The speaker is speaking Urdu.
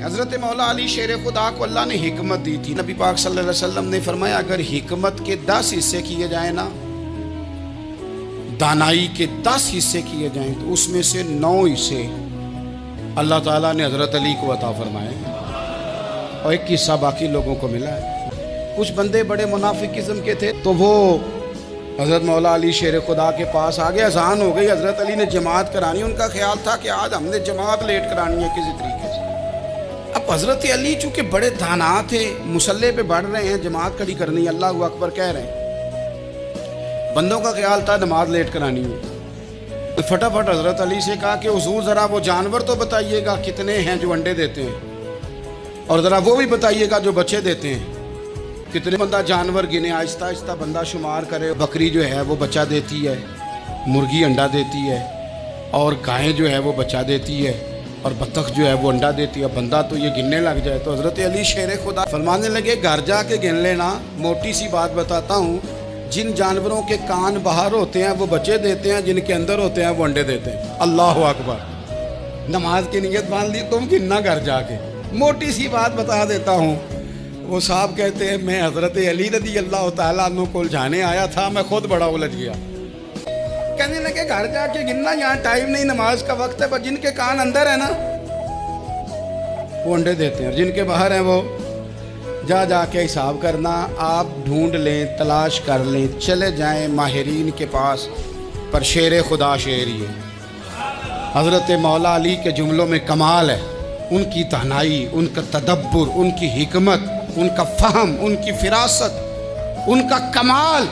حضرت مولا علی شیر خدا کو اللہ نے حکمت دی تھی. نبی پاک صلی اللہ علیہ وسلم نے فرمایا اگر حکمت کے 10 حصے کیے جائیں نا، دانائی کے 10 حصے کیے جائیں تو اس میں سے 9 حصے اللہ تعالیٰ نے حضرت علی کو عطا فرمائے اور 1 حصہ باقی لوگوں کو ملا ہے. کچھ بندے بڑے منافق قسم کے تھے تو وہ حضرت مولا علی شیر خدا کے پاس آگے، اذان ہو گئی، حضرت علی نے جماعت کرانی. ان کا خیال تھا کہ آج ہم نے جماعت لیٹ کرانی ہے کسی طریقے سے. اب حضرت علی چونکہ بڑے دانا تھے، مصلے پہ بڑھ رہے ہیں، جماعت کھڑی کرنی ہے، اللہ اکبر کہہ رہے ہیں. بندوں کا خیال تھا نماز لیٹ کرانی ہے. فٹافٹ حضرت علی سے کہا کہ حضور ذرا وہ جانور تو بتائیے گا کتنے ہیں جو انڈے دیتے ہیں، اور ذرا وہ بھی بتائیے گا جو بچے دیتے ہیں. کتنے بندہ جانور گنے، آہستہ آہستہ بندہ شمار کرے. بکری جو ہے وہ بچہ دیتی ہے، مرغی انڈا دیتی ہے، اور گائیں جو ہے وہ بچہ دیتی ہے، اور بطخ جو ہے وہ انڈا دیتی ہے. بندہ تو یہ گننے لگ جائے. تو حضرت علی شیر خدا فرمانے لگے گھر جا کے گن لینا. موٹی سی بات بتاتا ہوں، جن جانوروں کے کان باہر ہوتے ہیں وہ بچے دیتے ہیں، جن کے اندر ہوتے ہیں وہ انڈے دیتے ہیں. اللہ اکبر. نماز کی نیت باندھ لی، تم گننا گھر جا کے. موٹی سی بات بتا دیتا ہوں. وہ صاحب کہتے ہیں میں حضرت علی رضی اللہ تعالیٰ عنہ کو الجھانے آیا تھا، میں خود بڑا الجھ گیا. کہنے لگے گھر جا کے گننا، یہاں ٹائم نہیں، نماز کا وقت ہے. پر جن کے کان اندر ہے نا وہ انڈے دیتے ہیں، اور جن کے باہر ہیں وہ جا کے حساب کرنا. آپ ڈھونڈ لیں، تلاش کر لیں، چلے جائیں ماہرین کے پاس، پر شیر خدا شیر ہی ہے. حضرت مولا علی کے جملوں میں کمال ہے. ان کی دانائی، ان کا تدبر، ان کی حکمت، ان کا فہم، ان کی فراست، ان کا کمال.